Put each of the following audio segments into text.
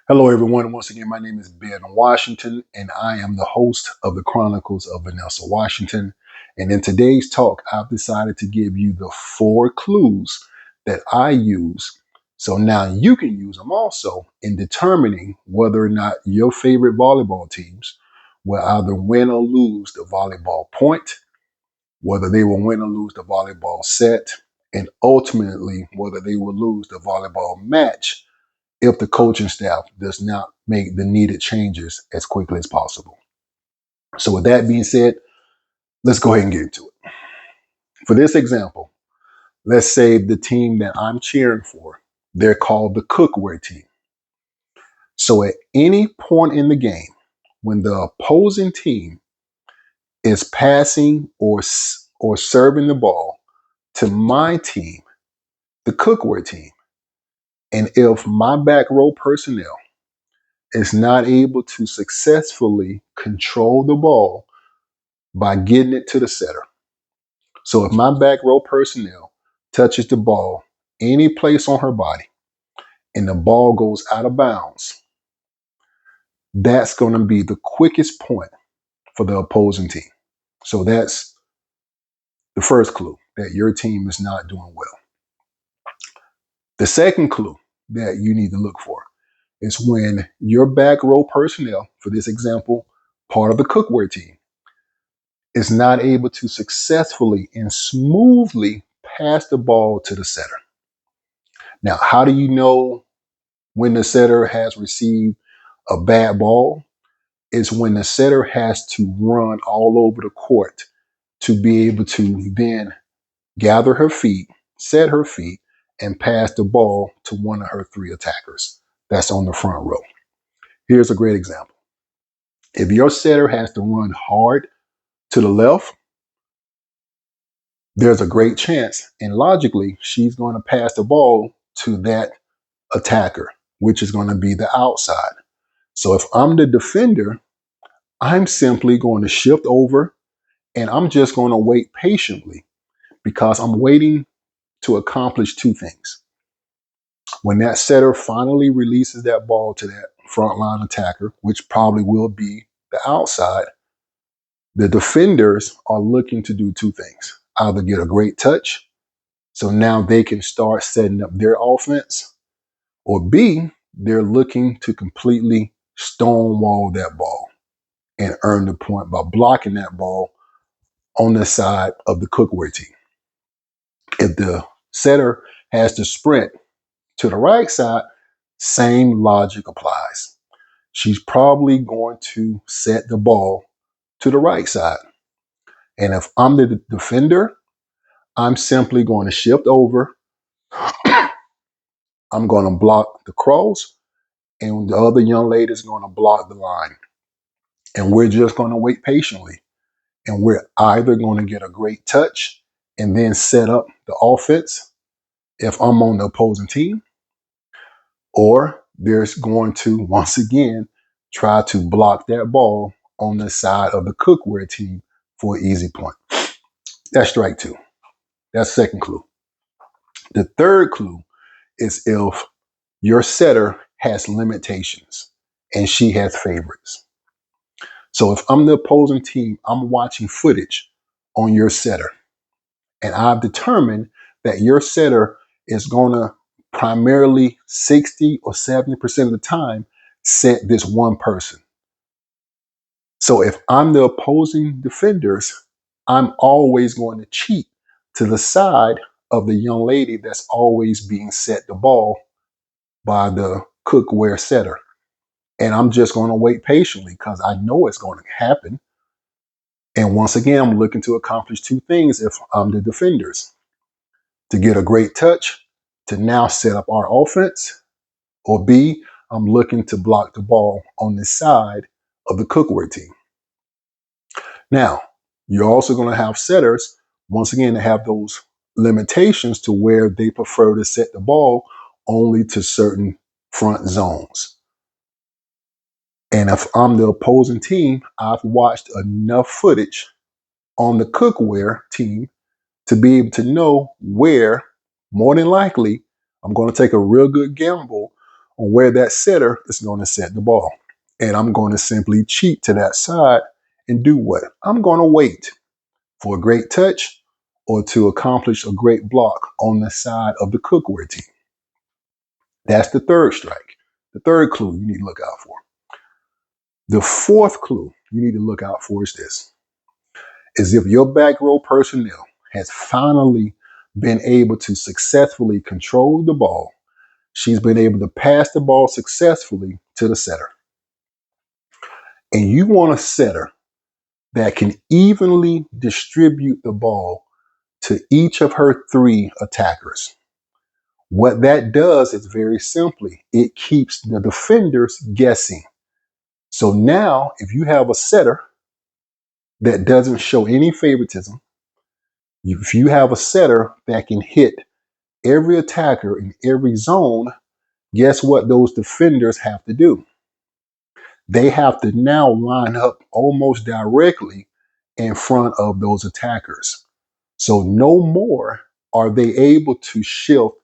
Hello, everyone. Once again, my name is Ben Washington, and I am the host of the Chronicles of Vanessa Washington. And in today's talk, I've decided to give you the 4 clues that I use. So now you can use them also in determining whether or not your favorite volleyball teams will either win or lose the volleyball point, whether they will win or lose the volleyball set, and ultimately whether they will lose the volleyball match if the coaching staff does not make the needed changes as quickly as possible. So with that being said, let's go ahead and get into it. For this example, let's say the team that I'm cheering for, they're called the cookware team. So at any point in the game, when the opposing team is passing or serving the ball to my team, the cookware team, and if my back row personnel is not able to successfully control the ball by getting it to the setter. So if my back row personnel touches the ball any place on her body and the ball goes out of bounds, that's going to be the quickest point for the opposing team. So that's the first clue that your team is not doing well. The second clue that you need to look for is when your back row personnel, for this example, part of the cookware team, is not able to successfully and smoothly pass the ball to the setter. Now, how do you know when the setter has received a bad ball? Is when the setter has to run all over the court to be able to then gather her feet, set her feet, and pass the ball to one of her 3 attackers that's on the front row. Here's a great example. If your setter has to run hard to the left, there's a great chance, and logically, she's going to pass the ball to that attacker, which is going to be the outside. So if I'm the defender, I'm simply going to shift over and I'm just going to wait patiently because I'm waiting to accomplish 2 things. When that setter finally releases that ball to that frontline attacker, which probably will be the outside, the defenders are looking to do 2 things. Either get a great touch, so now they can start setting up their offense, or B, they're looking to completely stonewall that ball and earn the point by blocking that ball on the side of the cookware team. If the setter has to sprint to the right side, same logic applies. She's probably going to set the ball to the right side. And if I'm the defender, I'm simply going to shift over. I'm going to block the cross, and the other young lady is going to block the line. And we're just going to wait patiently. And we're either going to get a great touch and then set up the offense if I'm on the opposing team, or there's going to, once again, try to block that ball on the side of the cookware team for an easy point. That's strike 2. That's second clue. The third clue is if your setter has limitations and she has favorites. So if I'm the opposing team, I'm watching footage on your setter, and I've determined that your setter is going to primarily 60 or 70% of the time set this one person. So if I'm the opposing defenders, I'm always going to cheat to the side of the young lady that's always being set the ball by the cookware setter. And I'm just going to wait patiently because I know it's going to happen. And once again, I'm looking to accomplish 2 things if I'm the defenders: to get a great touch, to now set up our offense, or B, I'm looking to block the ball on the side of the cookware team. Now, you're also going to have setters, once again, that have those limitations to where they prefer to set the ball only to certain front zones. And if I'm the opposing team, I've watched enough footage on the cookware team to be able to know where, more than likely, I'm going to take a real good gamble on where that setter is going to set the ball. And I'm going to simply cheat to that side and do what? I'm going to wait for a great touch or to accomplish a great block on the side of the cookware team. That's the third strike. The third clue you need to look out for. The fourth clue you need to look out for is this. Is if your back row personnel has finally been able to successfully control the ball, she's been able to pass the ball successfully to the setter. And you want a setter that can evenly distribute the ball to each of her three attackers. What that does is very simply, it keeps the defenders guessing. So now, if you have a setter that doesn't show any favoritism, if you have a setter that can hit every attacker in every zone, guess what those defenders have to do? They have to now line up almost directly in front of those attackers. So no more are they able to shift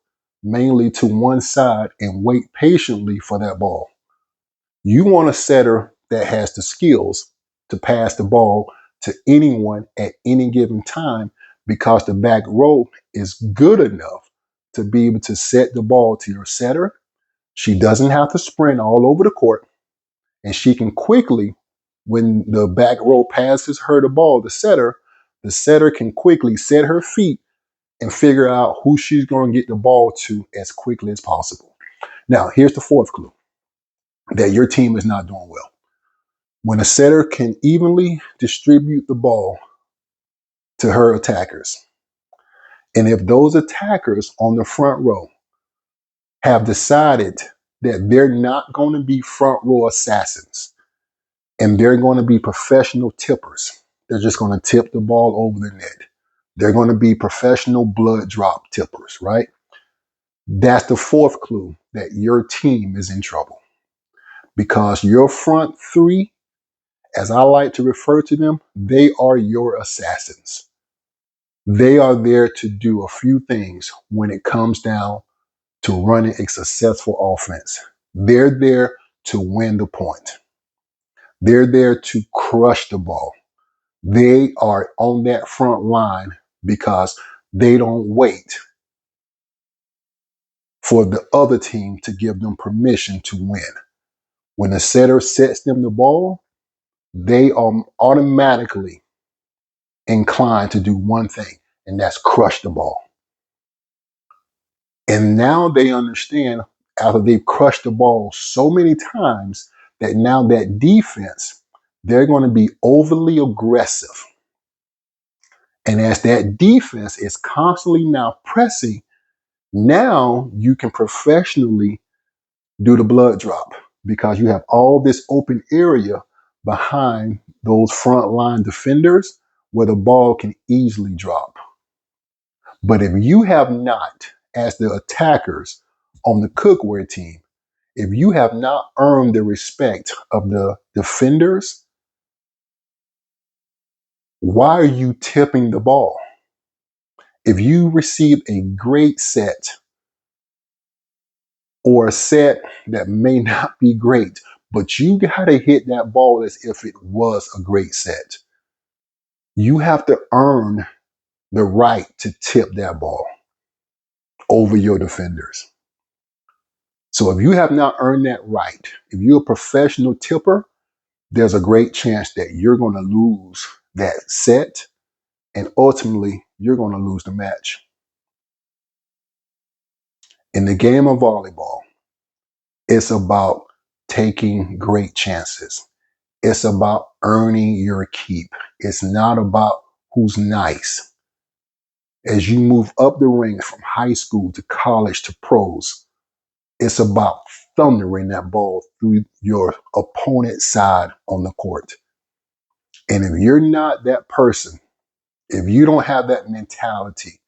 mainly to one side and wait patiently for that ball. You want a setter that has the skills to pass the ball to anyone at any given time because the back row is good enough to be able to set the ball to your setter. She doesn't have to sprint all over the court, and she can quickly, when the back row passes her the setter can quickly set her feet and figure out who she's going to get the ball to as quickly as possible. Now, here's the fourth clue that your team is not doing well. When a setter can evenly distribute the ball to her attackers, and if those attackers on the front row have decided that they're not going to be front row assassins and they're going to be professional tippers, they're just going to tip the ball over the net. They're going to be professional blood drop tippers, right? That's the fourth clue that your team is in trouble because your front three, as I like to refer to them, they are your assassins. They are there to do a few things when it comes down to running a successful offense. They're there to win the point. They're there to crush the ball. They are on that front line because they don't wait for the other team to give them permission to win. When the setter sets them the ball, they are automatically inclined to do one thing, and that's crush the ball. And now they understand after they've crushed the ball so many times that now that defense, they're going to be overly aggressive. And as that defense is constantly now pressing, now you can professionally do the blood drop because you have all this open area behind those front line defenders where the ball can easily drop. But if you have not, as the attackers on the cookware team, if you have not earned the respect of the defenders, why are you tipping the ball? If you receive a great set or a set that may not be great, but you got to hit that ball as if it was a great set. You have to earn the right to tip that ball over your defenders. So if you have not earned that right, if you're a professional tipper, there's a great chance that you're going to lose that set and ultimately you're going to lose the match. In the game of volleyball, it's about taking great chances. It's about earning your keep. It's not about who's nice. As you move up the ranks from high school to college to pros, it's about thundering that ball through your opponent's side on the court. And if you're not that person, if you don't have that mentality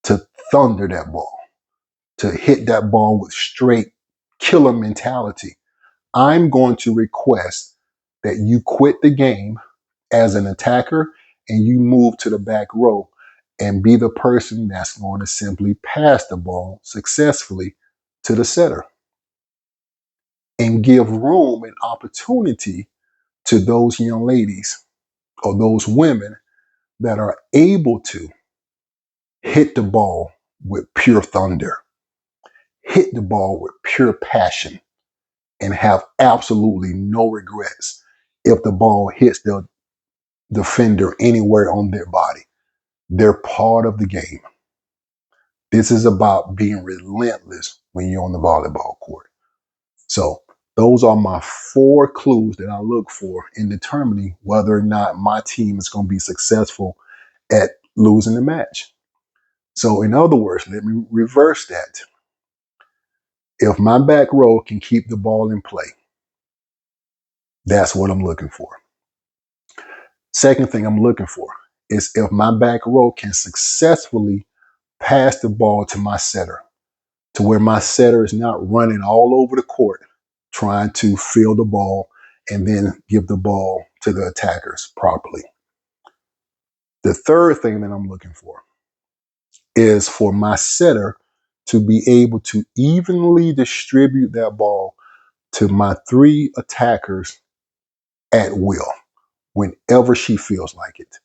to thunder that ball, to hit that ball with straight killer mentality, I'm going to request that you quit the game as an attacker and you move to the back row and be the person that's going to simply pass the ball successfully to the setter. and give room and opportunity to those young ladies or those women that are able to hit the ball with pure thunder, hit the ball with pure passion, and have absolutely no regrets if the ball hits the defender anywhere on their body. They're part of the game. This is about being relentless when you're on the volleyball court. So those are my 4 clues that I look for in determining whether or not my team is going to be successful at losing the match. So in other words, let me reverse that. If my back row can keep the ball in play, that's what I'm looking for. Second thing I'm looking for is if my back row can successfully pass the ball to my setter, to where my setter is not running all over the court trying to field the ball and then give the ball to the attackers properly. The third thing that I'm looking for is for my setter to be able to evenly distribute that ball to my 3 attackers at will, whenever she feels like it.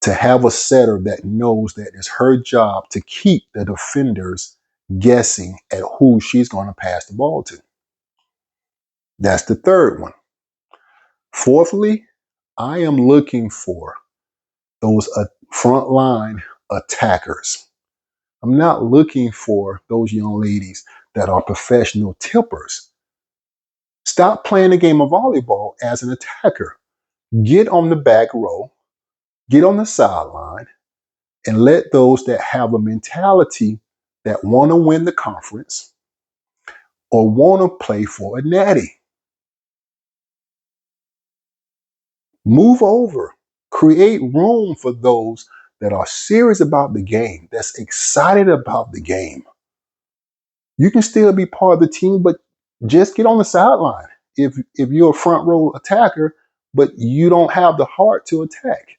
To have a setter that knows that it's her job to keep the defenders guessing at who she's going to pass the ball to. That's the third one. Fourthly, I am looking for those frontline attackers. I'm not looking for those young ladies that are professional tippers. Stop playing the game of volleyball as an attacker. Get on the back row, get on the sideline, and let those that have a mentality that want to win the conference or want to play for a natty move over. Create room for those that are serious about the game, that's excited about the game. You can still be part of the team, but just get on the sideline. If you're a front row attacker, but you don't have the heart to attack,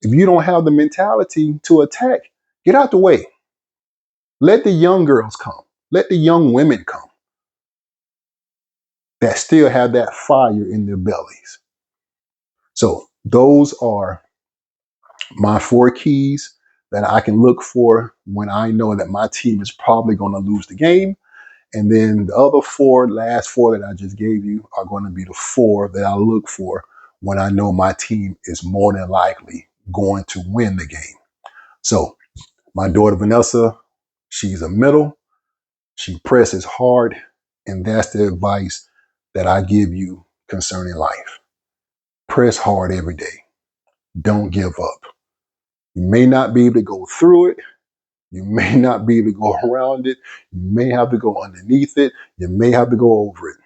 if you don't have the mentality to attack, get out the way. Let the young girls come. Let the young women come that still have that fire in their bellies. So those are my 4 keys that I can look for when I know that my team is probably going to lose the game. And then the other 4, last 4 that I just gave you are going to be the 4 that I look for when I know my team is more than likely going to win the game. So my daughter Vanessa, she's a middle. She presses hard. And that's the advice that I give you concerning life. Press hard every day. Don't give up. You may not be able to go through it. You may not be able to go around it. You may have to go underneath it. You may have to go over it.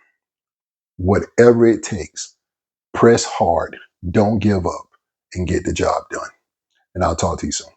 Whatever it takes, press hard. Don't give up and get the job done. And I'll talk to you soon.